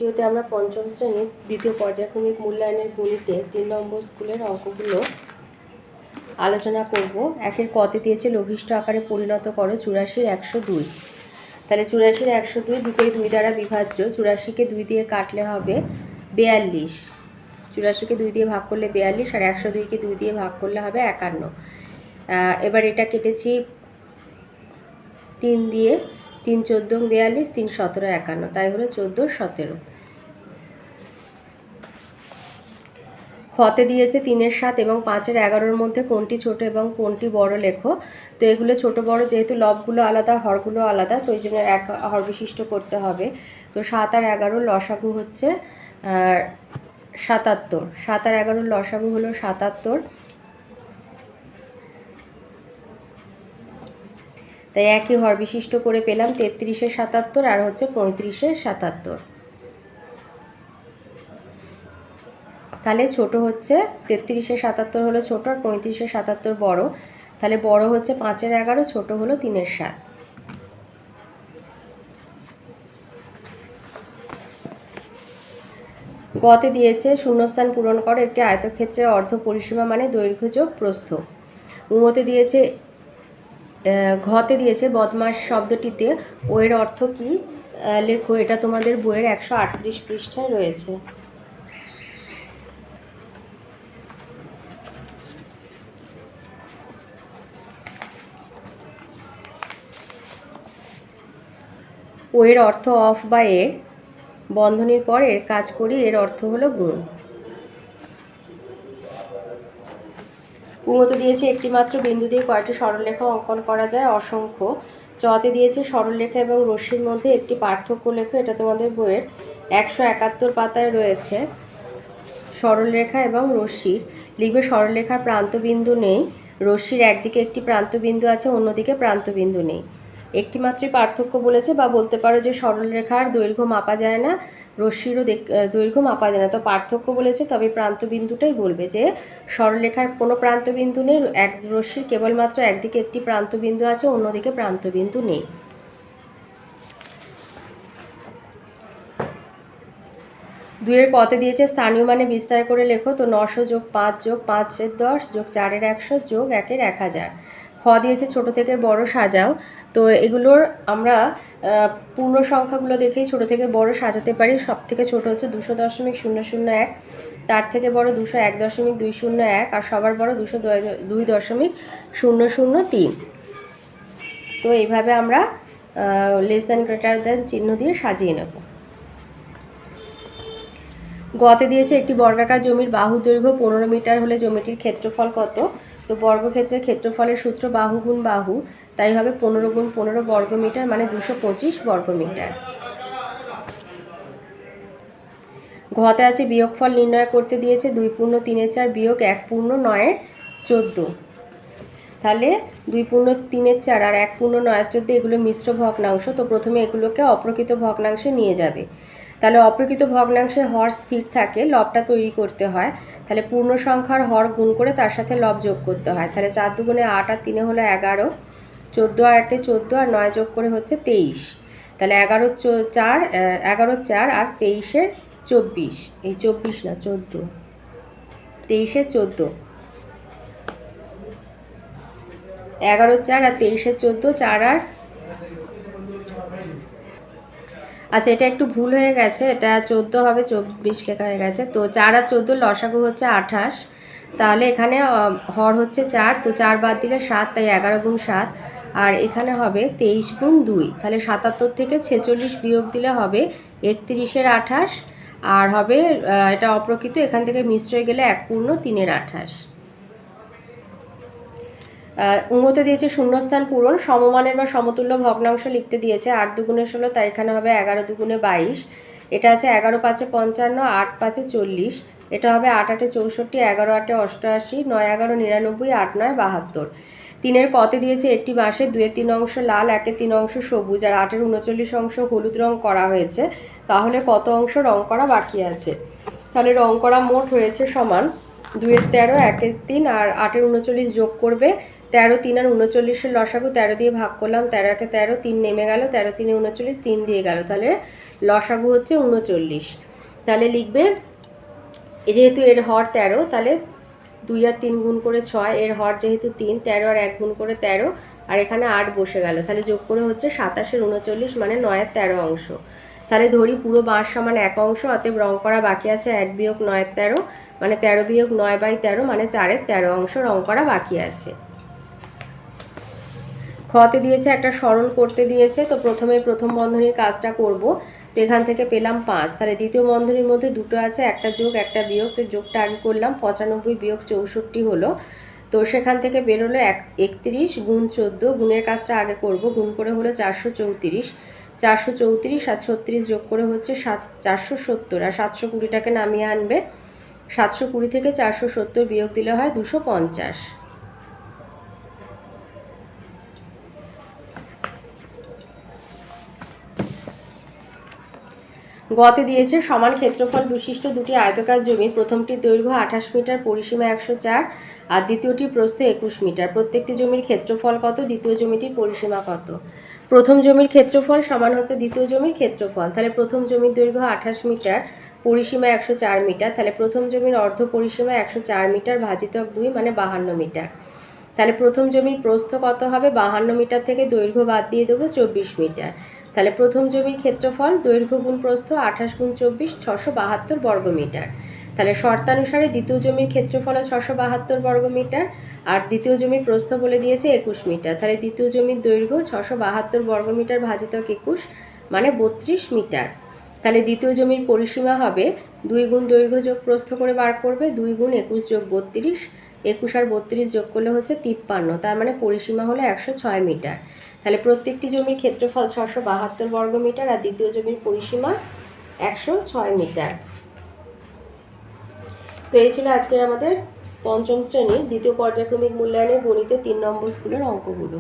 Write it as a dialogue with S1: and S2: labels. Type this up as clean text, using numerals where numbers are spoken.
S1: ভিডিওতে আমরা পঞ্চম শ্রেণীর দ্বিতীয় পর্যায়ক্রমিক মূল্যায়নের গণিতে 3 নম্বর স্কুলের অঙ্কগুলো আলোচনা করব। একের কতে দিয়েছে লঘিষ্ঠ আকারে পরিণত করো 84 102। তাহলে 84 102 দুটোই 2 দ্বারা বিভাজ্য। 84কে 2 দিয়ে কাটলে হবে 42। 84কে 2 দিয়ে ভাগ করলে 42 আর 102কে 2 দিয়ে ভাগ করলে হবে 51। এবার এটা কেটেছি 3 দিয়ে, 3 14 42, 3 17 51, তাই হলো 14 17। খতে দিয়েছে 3-এর 7 এবং 5-এর 11-র মধ্যে কোনটি ছোট এবং কোনটি বড় লেখো। তো এগুলো ছোট বড় যেহেতু লবগুলো আলাদা হরগুলো আলাদা, তো এই জন্য এক হর বিশিষ্ট করতে হবে। তো 7 আর 11 লসাগু হচ্ছে 77। 7 আর 11 লসাগু হলো 77। তাই একই হর বিশিষ্ট করে পেলাম 33-এর 77 আর হচ্ছে 35-এর 77। তাহলে ছোট হচ্ছে 33-এর 77 হলো ছোট আর 35-এর 77 বড়। তাহলে বড় হচ্ছে 5-এর 11, ছোট হলো 3-এর 7। গতে দিয়েছে শূন্যস্থান পূরণ করো একটি আয়তক্ষেত্রের অর্ধ পরিসীমা মানে দৈর্ঘ্য যোগ প্রস্থ। উমতে দিয়েছে ঘতে দিয়েছে বদমাস শব্দটিতে ও এর অর্থ কি লেখো। এটা তোমাদের বইয়ের 138 পৃষ্ঠায় রয়েছে। ও এর অর্থ অফ বা এর, বন্ধনীর পর এর কাজ করি, এর অর্থ হলো গুণ। উমতে দিয়েছে একটি মাত্র বিন্দু দিয়ে কয়টি সরলরেখা অঙ্কন করা যায় অসংখ্য। চতে দিয়েছে সরলরেখা এবং রশ্মির মধ্যে একটি পার্থক্য লেখো। এটা তোমাদের বইয়ের 171 পাতায় রয়েছে। সরলরেখা এবং রশ্মির লিখবে সরলরেখার প্রান্তবিন্দু নেই, রশ্মির একদিকে একটি প্রান্তবিন্দু আছে অন্যদিকে প্রান্তবিন্দু নেই। একটি মাত্রই পার্থক্য বলেছে, বা বলতে পারো যে সরলরেখার দৈর্ঘ্য মাপা যায় না, রশ্মিরও দৈর্ঘ্য মাপা যায় না। তো পার্থক্য বলেছে তবে প্রান্তবিন্দুটাই বলবে যে সরলরেখার কোনো প্রান্তবিন্দু নেই, এক রশ্মির কেবলমাত্র একদিকে একটি প্রান্তবিন্দু আছে অন্যদিকে প্রান্তবিন্দু নেই। দুইয়ের কতে দিয়েছে স্থানীয় মানে বিস্তার করে লেখো। তো 900 যোগ 5 যোগ 5-এর 10 যোগ 4-এর 100 যোগ 1-এর 1000। খ দিয়েছে ছোট থেকে বড় সাজাও। তো এগুলোর আমরা পূর্ণ সংখ্যাগুলো দেখেই ছোট থেকে বড় সাজাতে পারি। সব থেকে ছোট হচ্ছে 200.001, তার থেকে বড় 201.201 আর সবার বড় 202.003। তো এইভাবে আমরা লেস দ্যান গ্রেটার দ্যান চিহ্ন দিয়ে সাজিয়ে নেব। গতে দিয়েছে একটি বর্গাকার জমির বাহু দৈর্ঘ্য 15 মিটার হলে জমিটির ক্ষেত্রফল কত। তো বর্গক্ষেত্রের ক্ষেত্রফলের সূত্র বাহু গুণ বাহু, তাই হবে 15 গুণ 15 বর্গ মিটার মানে 225 বর্গ মিটার। ঘতে আছে বিয়োগফল নির্ণয় করতে দিয়েছে 2 পূর্ণ 3-এর 4 বিয়োগ 1 পূর্ণ 9-এর 14। তাহলে 2 পূর্ণ 3-এর 4 আর 1 পূর্ণ 9-এর 14 এগুলো মিশ্র ভগ্নাংশ। তো প্রথমে এগুলোকে অপ্রকৃত ভগ্নাংশে নিয়ে যাবে। তাহলে অপ্রকৃত ভগ্নাংশে হর স্থির থাকে, লবটা তৈরি করতে হয়। তাহলে পূর্ণ সংখ্যার হর গুণ করে তার সাথে লব যোগ করতে হয়। তাহলে 4 দুগুণে 8 আর 3 হলো 11, 14 আর 1 14 আর 9 যোগ করে হচ্ছে 23। তাহলে 11 4 আর 23-এর 24, এই 24 না 14, 23-এর 14, 11 4 আর 23-এর 14, 4 আর আচ্ছা এটা একটু ভুল হয়ে গেছে, এটা 14 হবে, 24 লেখা হয়ে গেছে। তো 4 আর 14 লসাগু হচ্ছে 28। তাহলে এখানে হর হচ্ছে 4, তো 4 বাদ দিলে 7, তাই 11 গুণ 7। আর এখানে হবে 23 গুণ 2। তাহলে 77 থেকে 46 বিয়োগ দিলে হবে 31-এর 28 আর হবে এটা অপ্রকৃত, এখান থেকে মিশ্র হয়ে গেলে 1 পূর্ণ 3-এর 28। উমতে দিয়েছে শূন্যস্থান পূরণ, সমমানের বা সমতুল্য ভগ্নাংশ লিখতে দিয়েছে। 8 দুগুণে 16, তাই এখানে হবে 11 দুগুণে 22। এটা আছে 11 5-এ 55, 8 5-এ 40। এটা হবে 8 8-এ 64, 11 8-এ 88, 9 11 99, 8 9 72। 3-এর কতে দিয়েছে একটি বাঁশের 2-এর 3 অংশ লাল, 1-এর 3 অংশ সবুজ আর 8-এর 39 অংশ হলুদ রং করা হয়েছে। তাহলে কত অংশ রং করা বাকি আছে। তাহলে রং করা মোট হয়েছে সমান 2-এর 13, 1-এর 3 আর 8-এর 39 যোগ করবে 13 3 আর 39-এর লসাগু 13 দিয়ে ভাগ করলাম, 13 একে 13, 3 নেমে গেল, 13 3 39, 3 দিয়ে গেল, তাহলে লসাগু হচ্ছে 39। তাহলে লিখবে যেহেতু এর হর 13, তাহলে 2 আর 3 গুণ করে 6, এর হর যেহেতু 3, 13 আর 1 গুণ করে 13, আর এখানে 8 বসে গেল, তাহলে যোগ করে হচ্ছে 27 39 মানে 9 এর 13 অংশ। তাহলে ধরি পুরো বাঁশ সমান 1 অংশ, অতএব রং করা বাকি আছে 1 বিয়োগ 9 এর 13, মানে 13 বিয়োগ 9/13 মানে 4 এর 13 অংশ রং করা বাকি আছে। খতে দিয়েছে একটা সরল করতে দিয়েছে, তো প্রথমে প্রথম বন্ধনীর কাজটা করব। তো এখান থেকে পেলাম 5, তাহলে দ্বিতীয় বন্ধনীর মধ্যে দুটো আছে, একটা যোগ একটা বিয়োগ, তো যোগটা আগে করলাম, 95 বিয়োগ 64 হলো। তো সেখান থেকে বেরোলো 31 গুণ 14, গুণের কাজটা আগে করব, গুণ করে হলো 434, 434 আর 36 যোগ করে হচ্ছে 470, আর 720টাকে নামিয়ে আনবে, 720 থেকে 470 বিয়োগ দিলে হয় 250। গতে দিয়েছে সমান ক্ষেত্রফল বিশিষ্ট দুটি আয়তকার জমির প্রথমটির দৈর্ঘ্য 28 মিটার, পরিসীমা 104, আর দ্বিতীয়টির প্রস্থ 21 মিটার। প্রত্যেকটি জমির ক্ষেত্রফল কত, দ্বিতীয় জমিটির পরিসীমা কত। প্রথম জমির ক্ষেত্রফল সমান হচ্ছে দ্বিতীয় জমির ক্ষেত্রফল, তাহলে প্রথম জমির দৈর্ঘ্য 28 মিটার, পরিসীমা 104 মিটার, তাহলে প্রথম জমির অর্ধ পরিসীমা 104 মিটার ভাজিতক 2 মানে 52 মিটার। তাহলে প্রথম জমির প্রস্থ কত হবে, 52 মিটার থেকে দৈর্ঘ্য বাদ দিয়ে দেবো 24 মিটার। তাহলে প্রথম জমির ক্ষেত্রফল দৈর্ঘ্য গুণ প্রস্থ 28 গুণ 24 672 বর্গমিটার। তাহলে শর্তানুসারে দ্বিতীয় জমির ক্ষেত্রফল 672 বর্গমিটার, আর দ্বিতীয় জমির প্রস্থ বলে দিয়েছে 21 মিটার, তাহলে দ্বিতীয় জমির দৈর্ঘ্য 672 বর্গমিটার ভাজিতক 21 মানে 32 মিটার। তাহলে দ্বিতীয় জমির পরিসীমা হবে 2 গুণ দৈর্ঘ্য যোগ প্রস্থ করে বার করবে, 2 গুণ 21 যোগ 32, 21 আর 32 যোগ করলে হচ্ছে 53, তার মানে পরিসীমা হলো 106 মিটার। তাহলে প্রত্যেকটি জমির ক্ষেত্রফল 672 বর্গমিটার, আর দ্বিতীয় জমির পরিসীমা 106 মিটার। তো এই ছিল আজকের আমাদের পঞ্চম শ্রেণীর দ্বিতীয় পর্যায়ক্রমিক মূল্যায়নের গণিতের 3 নম্বর স্কুলের অঙ্কগুলো।